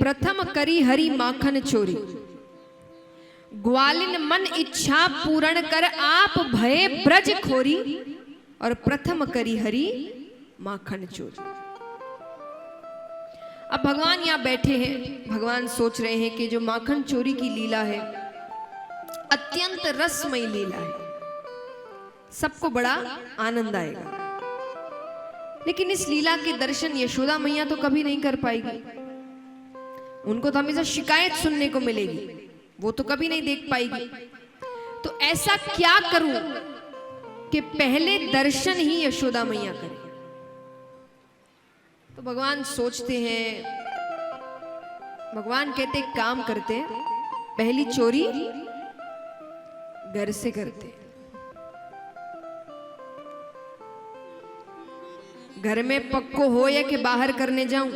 प्रथम करी हरि माखन चोरी, ग्वालिन मन इच्छा पूर्ण कर आप भये ब्रज खोरी, और प्रथम करी हरि माखन चोरी। अब भगवान यहाँ बैठे हैं, भगवान सोच रहे हैं कि जो माखन चोरी की लीला है अत्यंत रसमयी लीला है, सबको बड़ा आनंद आएगा, लेकिन इस लीला के दर्शन यशोदा मैया तो कभी नहीं कर पाएगी। उनको तो हमेशा शिकायत सुनने को मिलेगी, वो तो कभी नहीं देख पाएगी। तो ऐसा क्या करूं कि पहले दर्शन ही यशोदा मैया करें। तो भगवान सोचते हैं, भगवान कहते काम करते हैं, पहली चोरी घर से करते हैं। घर में पक्को हो या कि बाहर करने जाऊं।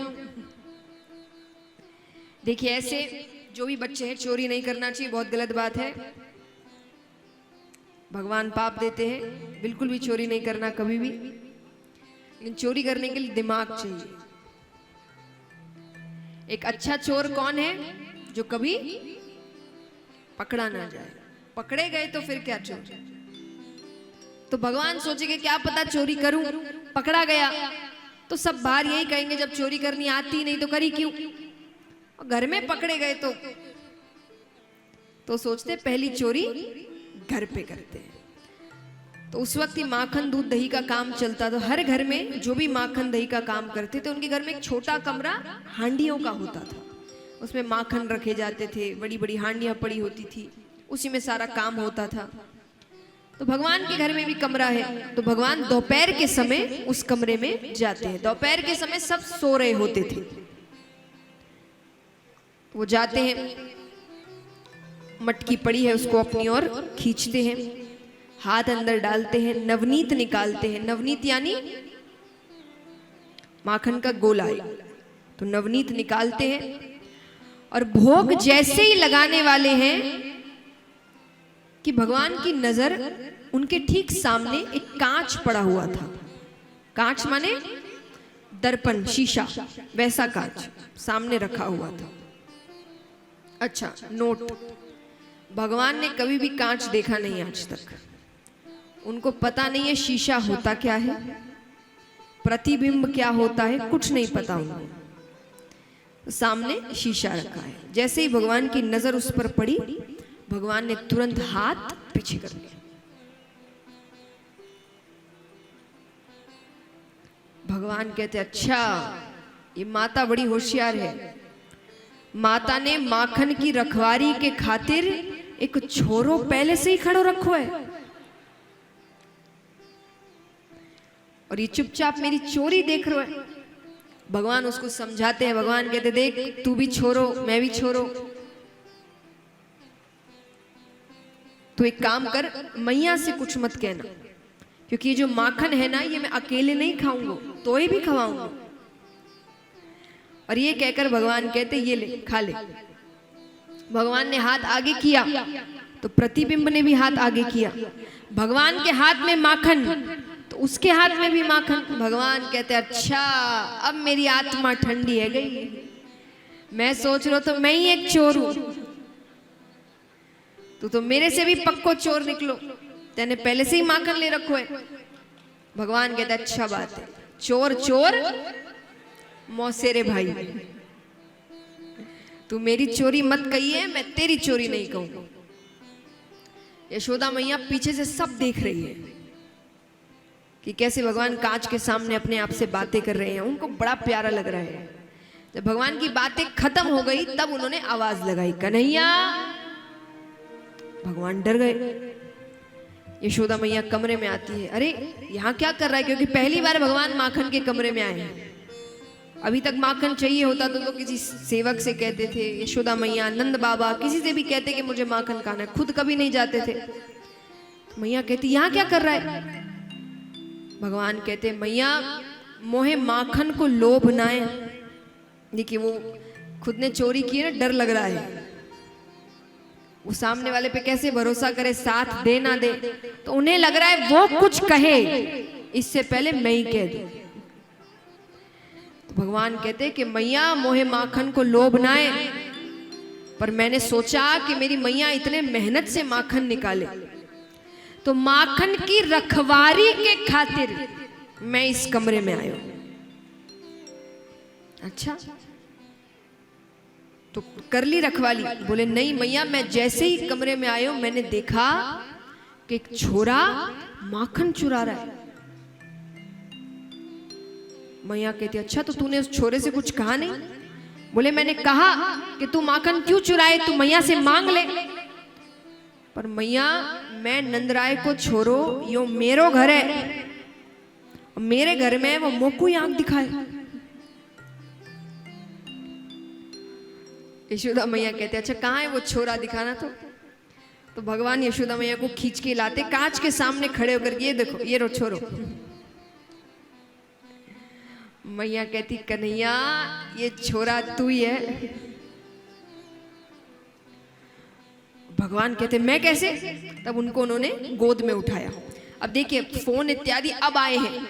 देखिए ऐसे जो भी बच्चे हैं, चोरी नहीं करना चाहिए, बहुत गलत बात है, भगवान पाप देते हैं। बिल्कुल भी चोरी नहीं करना कभी भी, लेकिन चोरी करने के लिए दिमाग चाहिए। एक अच्छा चोर कौन है? जो कभी पकड़ा ना जाए, पकड़े गए तो फिर क्या चोर। तो भगवान सोचेंगे क्या पता चोरी करूं, पकड़ा गया तो सब बाहर यही कहेंगे जब चोरी करनी आती नहीं तो करी क्यों, और घर में पकड़े गए तो सोचते पहली चोरी घर पे करते हैं। तो उस वक्त ही माखन दूध दही का काम चलता, तो हर घर में जो भी माखन दही का काम करते थे उनके घर में एक छोटा कमरा हांडियों का होता था, उसमें माखन रखे जाते थे, बड़ी बड़ी हांडियां पड़ी होती थी, उसी में सारा काम होता था। तो भगवान के घर में भी कमरा है, तो भगवान दोपहर के समय उस कमरे में जाते हैं। दोपहर के समय सब सो रहे होते थे, वो जाते हैं, मटकी पड़ी है उसको अपनी ओर खींचते हैं, हाथ अंदर डालते हैं, नवनीत निकालते हैं। नवनीत यानी माखन का गोला है, तो नवनीत निकालते हैं और भोग जैसे ही लगाने वाले हैं कि भगवान की नजर उनके ठीक सामने एक कांच पड़ा हुआ था। कांच माने दर्पण, शीशा, वैसा कांच सामने रखा हुआ था। अच्छा नोट, भगवान ने कभी भी कांच देखा नहीं आज तक, उनको पता नहीं है शीशा होता क्या है, प्रतिबिंब क्या होता है, कुछ नहीं पता उनको। सामने शीशा रखा है, जैसे ही भगवान की नजर उस पर पड़ी, भगवान ने तुरंत हाथ पीछे कर लिया। भगवान कहते अच्छा ये माता बड़ी होशियार है, माता ने माखन की रखवारी के खातिर एक छोरो पहले से ही खड़ो रखो है, और ये चुपचाप मेरी चोरी देख रहा है। भगवान उसको समझाते हैं, भगवान कहते देख तू भी छोरो मैं भी छोरो, तो एक काम कर, मैया से कुछ मत कहना, क्योंकि ये जो माखन है ना ये मैं अकेले नहीं खाऊंगा, तो ही भी खवाऊंगा। और ये कहकर भगवान कहते ये ले खा ले। भगवान ने हाथ आगे किया तो प्रतिबिंब ने भी हाथ आगे किया, भगवान के हाथ में माखन तो उसके हाथ में भी माखन। भगवान कहते अच्छा अब मेरी आत्मा ठंडी है गई, मैं सोच रहा तो मैं ही एक चोर हूं, तो मेरे से भी पक्को चोर निकलो, तेने पहले से ही माखन ले रखो है। भगवान कहते अच्छा बात है, चोर चोर मौसेरे भाई, तू मेरी चोरी मत कही है, मैं तेरी चोरी नहीं कहूंगा। यशोदा मैया पीछे से सब देख रही है कि कैसे भगवान कांच के सामने अपने आप से बातें कर रहे हैं, उनको बड़ा प्यारा लग रहा है। जब भगवान की बातें खत्म हो गई तब उन्होंने आवाज लगाई कन्हैया। भगवान डर गए। यशोदा मैया कमरे में आती है, अरे यहाँ क्या कर रहा है, क्योंकि पहली बार भगवान माखन के कमरे में आए हैं। अभी तक माखन चाहिए होता तो किसी सेवक से कहते थे, यशोदा मैया, नंद बाबा, किसी से भी कहते कि मुझे माखन खाना है, खुद कभी नहीं जाते थे। तो मैया कहती यहाँ क्या कर रहा है। भगवान कहते मैया मोहे माखन को लोभ ना है। देखिए वो खुद ने चोरी की है ना, डर लग रहा है, वो सामने वाले पे कैसे भरोसा करे, साथ दे ना दे, तो उन्हें लग रहा है वो कुछ कहे इससे पहले मैं ही कह दूं। तो भगवान कहते कि मैया मोहे माखन को लोभ ना है, पर मैंने सोचा कि मेरी मैया इतने मेहनत से माखन निकाले, तो माखन की रखवारी के खातिर मैं इस कमरे में आया। अच्छा, तो कर ली रखवाली? बोले नहीं मैया, मैं जैसे ही कमरे में आया मैंने देखा कि एक छोरा माखन चुरा रहा है। मैया कहती अच्छा, तो तूने उस छोरे से कुछ कहा नहीं? बोले मैंने कहा कि तू माखन क्यों चुराए, तू मैया से मांग ले। पर मैया, मैं नंदराय को छोड़ो, यो मेरो घर है, मेरे घर में वो मोकू आंख दिखाए। यशोदा मैया कहते अच्छा कहाँ है वो छोरा, दिखाना। तो भगवान यशोदा मैया को खींच के लाते कांच के सामने खड़े होकर, ये देखो ये रो छोरो। मैया कहती कन्हैया ये छोरा तू ही है। भगवान कहते मैं कैसे? तब उनको उन्होंने गोद में उठाया। अब देखिए फोन इत्यादि अब आए हैं,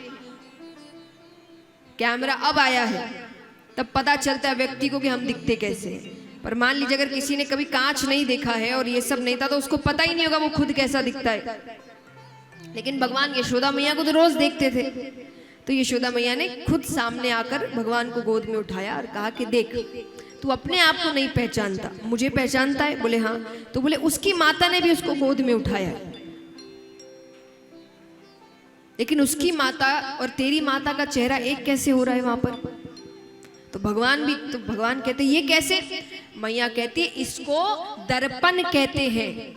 कैमरा अब आया है, तब पता चलता है व्यक्ति को कि हम दिखते कैसे हैं। पर मान लीजिए अगर किसी ने कभी कांच नहीं देखा है और ये सब नहीं था, तो उसको पता ही नहीं होगा वो खुद कैसा दिखता है। लेकिन भगवान यशोदा मैया को तो रोज देखते थे, तो यशोदा मैया ने खुद सामने आकर भगवान को गोद में उठाया और कहा कि देख, तू अपने आप को नहीं पहचानता, मुझे पहचानता है? बोले हाँ। तो बोले उसकी माता ने भी उसको गोद में उठाया, लेकिन उसकी माता और तेरी माता का चेहरा एक कैसे हो रहा है वहां पर? तो भगवान कहते ये कैसे? मैया कहती इसको दर्पण कहते हैं,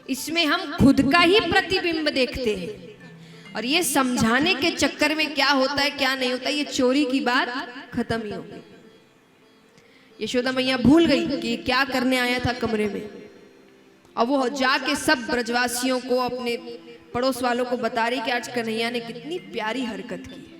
इसमें हम खुद का ही प्रतिबिंब देखते हैं। और ये समझाने के चक्कर में क्या होता है क्या नहीं होता, ये चोरी की बात खत्म ही हो गई। यशोदा मैया भूल गई कि ये क्या करने आया था कमरे में, और वो जाके सब ब्रजवासियों को, अपने पड़ोस वालों को बता रही कि आज कन्हैया ने कितनी प्यारी हरकत की।